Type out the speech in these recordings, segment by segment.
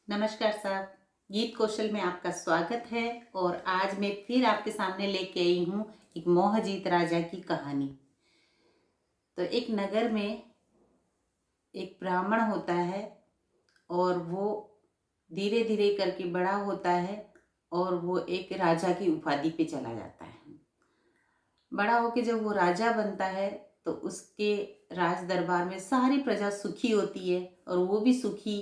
नमस्कार साहब। गीत कौशल में आपका स्वागत है। और आज मैं फिर आपके सामने लेके आई हूँ एक मोहजीत राजा की कहानी। तो एक नगर में एक ब्राह्मण होता है और वो धीरे धीरे करके बड़ा होता है और वो एक राजा की उपाधि पे चला जाता है। बड़ा होके जब वो राजा बनता है तो उसके राज दरबार में सारी प्रजा सुखी होती है और वो भी सुखी,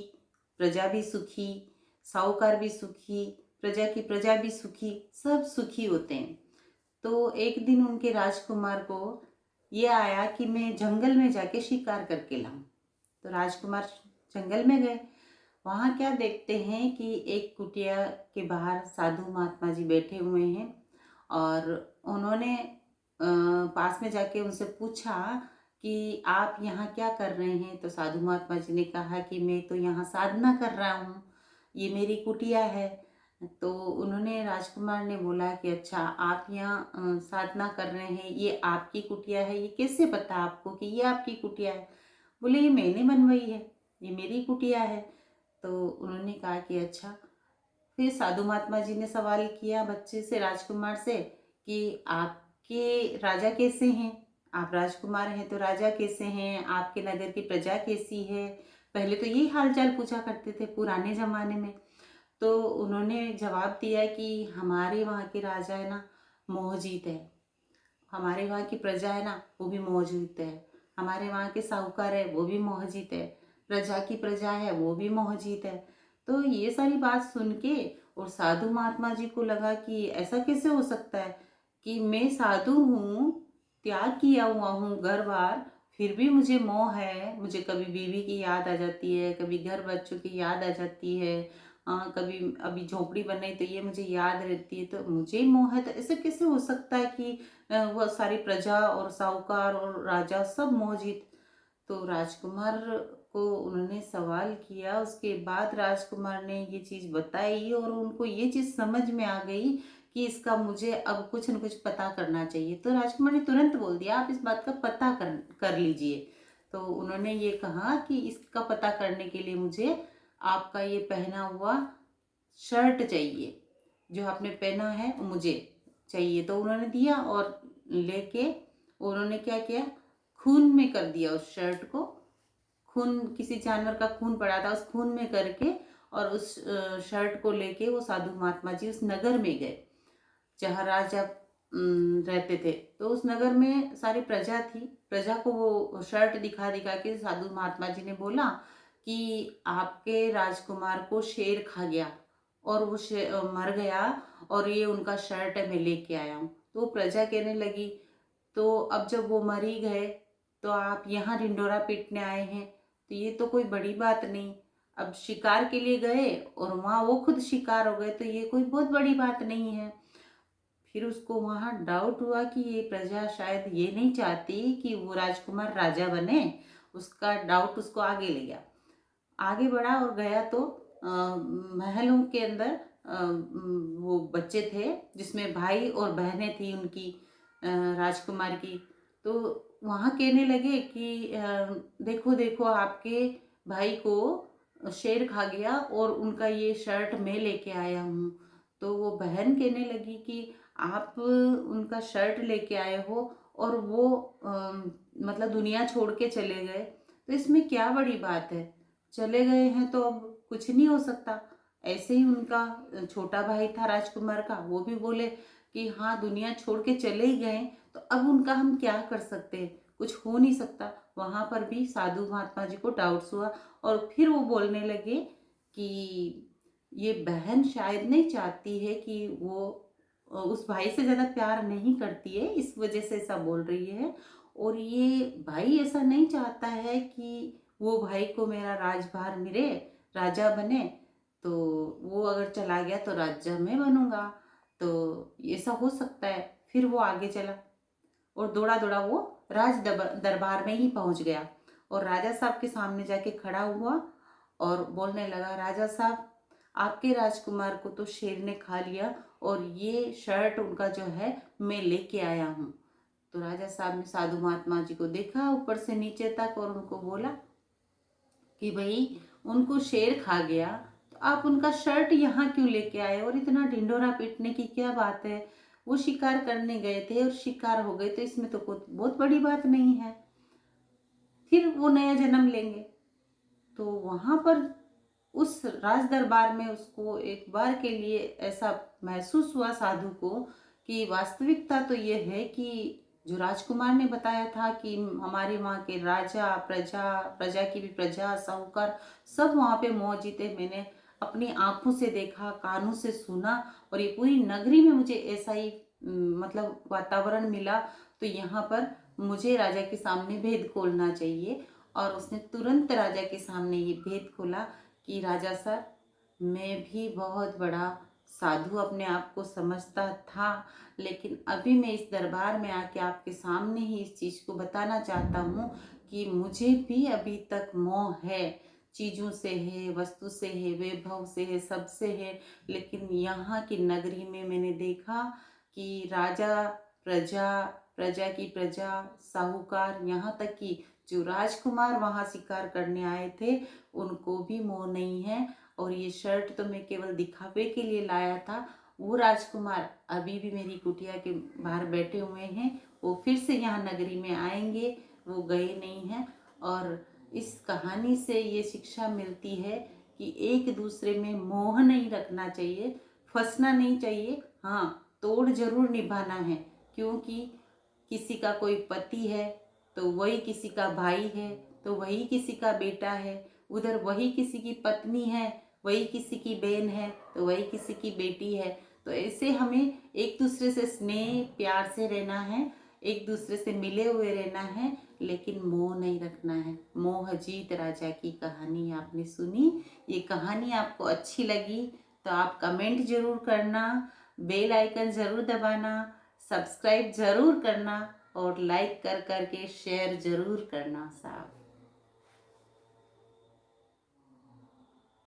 प्रजा भी सुखी, साहूकार भी सुखी, प्रजा की प्रजा भी सुखी, सब सुखी होते हैं। तो एक दिन उनके राजकुमार को ये आया कि मैं जंगल में जाके शिकार करके लाऊं। तो राजकुमार जंगल में गए। वहाँ क्या देखते हैं कि एक कुटिया के बाहर साधु महात्मा जी बैठे हुए हैं और उन्होंने पास में जाके उनसे पूछा कि आप यहाँ क्या कर रहे हैं। तो साधु महात्मा जी ने कहा कि मैं तो यहाँ साधना कर रहा हूँ, ये मेरी कुटिया है। तो उन्होंने राजकुमार ने बोला कि अच्छा, आप यहाँ साधना कर रहे हैं, ये आपकी कुटिया है, ये कैसे पता आपको कि ये आपकी कुटिया है। बोले ये मैंने बनवाई है, ये मेरी कुटिया है। तो उन्होंने कहा कि अच्छा। फिर साधु महात्मा जी ने सवाल किया बच्चे से, राजकुमार से, कि आपके राजा कैसे हैं। आप राजकुमार हैं तो राजा कैसे हैं, आपके नगर की प्रजा कैसी है। पहले तो यही हालचाल पूछा करते थे पुराने जमाने में। तो उन्होंने जवाब दिया कि हमारे वहाँ के राजा है ना, मोहजीत है। हमारे वहाँ की प्रजा है ना, वो भी मोहजीत है। हमारे वहाँ के साहूकार है, वो भी मोहजीत है। प्रजा की प्रजा है, वो भी मोहजीत है। तो ये सारी बात सुन के और साधु महात्मा जी को लगा कि ऐसा कैसे हो सकता है कि मैं साधु हूँ, त्याग किया हुआ हूँ घर बार, फिर भी मुझे मोह है। मुझे कभी बीवी की याद आ जाती है, कभी घर बच्चों की याद आ जाती है, कभी अभी झोपड़ी बनाई तो ये मुझे याद रहती है, तो मुझे ही मोह है। तो ऐसे कैसे हो सकता है कि वह सारी प्रजा और साहूकार और राजा सब मोहजित। तो राजकुमार को उन्होंने सवाल किया। उसके बाद राजकुमार ने ये चीज़ बताई और उनको ये चीज़ समझ में आ गई कि इसका मुझे अब कुछ न कुछ पता करना चाहिए। तो राजकुमार ने तुरंत बोल दिया आप इस बात का पता कर लीजिए। तो उन्होंने ये कहा कि इसका पता करने के लिए मुझे आपका ये पहना हुआ शर्ट चाहिए, जो आपने पहना है वो मुझे चाहिए। तो उन्होंने दिया और लेके उन्होंने क्या किया, खून में कर दिया उस शर्ट को। खून, किसी जानवर का खून पड़ा था, उस खून में करके और उस शर्ट को लेके वो साधु महात्मा जी उस नगर में गए जहाँ राजा रहते थे। तो उस नगर में सारी प्रजा थी। प्रजा को वो शर्ट दिखा दिखा के साधु महात्मा जी ने बोला कि आपके राजकुमार को शेर खा गया और वो मर गया और ये उनका शर्ट है, मैं लेके आया हूँ। तो प्रजा कहने लगी तो अब जब वो मर ही गए तो आप यहाँ ढिंडोरा पीटने आए हैं, तो ये तो कोई बड़ी बात नहीं। अब शिकार के लिए गए और वहाँ वो खुद शिकार हो गए, तो ये कोई बहुत बड़ी बात नहीं है। फिर उसको वहाँ डाउट हुआ कि ये प्रजा शायद ये नहीं चाहती कि वो राजकुमार राजा बने। उसका डाउट उसको आगे ले गया, आगे बढ़ा और गया तो महलों के अंदर वो बच्चे थे जिसमें भाई और बहनें थी उनकी, राजकुमार की। तो वहाँ कहने लगे कि देखो देखो आपके भाई को शेर खा गया और उनका ये शर्ट मैं लेके आया हूँ। तो वो बहन कहने लगी कि आप उनका शर्ट लेके आए हो और वो मतलब दुनिया छोड़ के चले गए, तो इसमें क्या बड़ी बात है। चले गए हैं तो अब कुछ नहीं हो सकता। ऐसे ही उनका छोटा भाई था राजकुमार का, वो भी बोले कि हाँ दुनिया छोड़ के चले ही गए तो अब उनका हम क्या कर सकते हैं, कुछ हो नहीं सकता। वहाँ पर भी साधु महात्मा जी को डाउट्स हुआ और फिर वो बोलने लगे कि ये बहन शायद नहीं चाहती है कि वो उस भाई से ज़्यादा प्यार नहीं करती है, इस वजह से ऐसा बोल रही है। और ये भाई ऐसा नहीं चाहता है कि वो भाई को मेरा राजभार मिले, राजा बने, तो वो अगर चला गया तो राजा मैं बनूंगा। तो ऐसा हो सकता है। फिर वो आगे चला और दौड़ा दौड़ा वो दरबार में ही पहुंच गया और राजा साहब के सामने जाके खड़ा हुआ और बोलने लगा, राजा साहब आपके राजकुमार को तो शेर ने खा लिया और ये शर्ट उनका जो है मैं लेके आया हूँ। तो राजा साहब ने साधु महात्मा जी को देखा ऊपर से नीचे तक और उनको बोला कि भाई उनको शेर खा गया, तो आप उनका शर्ट यहाँ क्यों लेके आए और इतना ढिंढोरा पीटने की क्या बात है? वो शिकार करने गए थे और शिकार हो गए, तो इसमें तो कोई बहुत बड़ी बात नहीं है, फिर वो नया जन्म लेंगे। तो वहाँ पर उस राज दरबार में उसको एक बार के लिए ऐसा महसूस हुआ साधु को कि वास्तविकता तो ये है कि जो राजकुमार ने बताया था कि हमारे वहाँ के राजा, प्रजा, प्रजा की भी प्रजा, साहूकार सब वहाँ पे मौजूद है। मैंने अपनी आंखों से देखा, कानों से सुना, और ये पूरी नगरी में मुझे ऐसा ही मतलब वातावरण मिला। तो यहाँ पर मुझे राजा के सामने भेद खोलना चाहिए। और उसने तुरंत राजा के सामने ये भेद खोला कि राजा सर, मैं भी बहुत बड़ा साधु अपने आप को समझता था, लेकिन अभी मैं इस दरबार में आके आपके सामने ही इस चीज़ को बताना चाहता हूँ कि मुझे भी अभी तक मोह है, चीज़ों से है, वस्तु से है, वैभव से है, सबसे है। लेकिन यहाँ की नगरी में मैंने देखा कि राजा, प्रजा, प्रजा की प्रजा, साहूकार, यहाँ तक कि जो राजकुमार वहाँ शिकार करने आए थे उनको भी मोह नहीं है। और ये शर्ट तो मैं केवल दिखावे के लिए लाया था। वो राजकुमार अभी भी मेरी कुटिया के बाहर बैठे हुए हैं, वो फिर से यहाँ नगरी में आएंगे, वो गए नहीं हैं। और इस कहानी से ये शिक्षा मिलती है कि एक दूसरे में मोह नहीं रखना चाहिए, फंसना नहीं चाहिए। हाँ, तोड़ जरूर निभाना है, क्योंकि किसी का कोई पति है तो वही किसी का भाई है, तो वही किसी का बेटा है, उधर वही किसी की पत्नी है, वही किसी की बहन है, तो वही किसी की बेटी है। तो ऐसे हमें एक दूसरे से स्नेह प्यार से रहना है, एक दूसरे से मिले हुए रहना है, लेकिन मोह नहीं रखना है। मोहजीत राजा की कहानी आपने सुनी। ये कहानी आपको अच्छी लगी तो आप कमेंट जरूर करना, बेल आइकन जरूर दबाना, सब्सक्राइब जरूर करना, और लाइक कर करके शेयर जरूर करना साहब।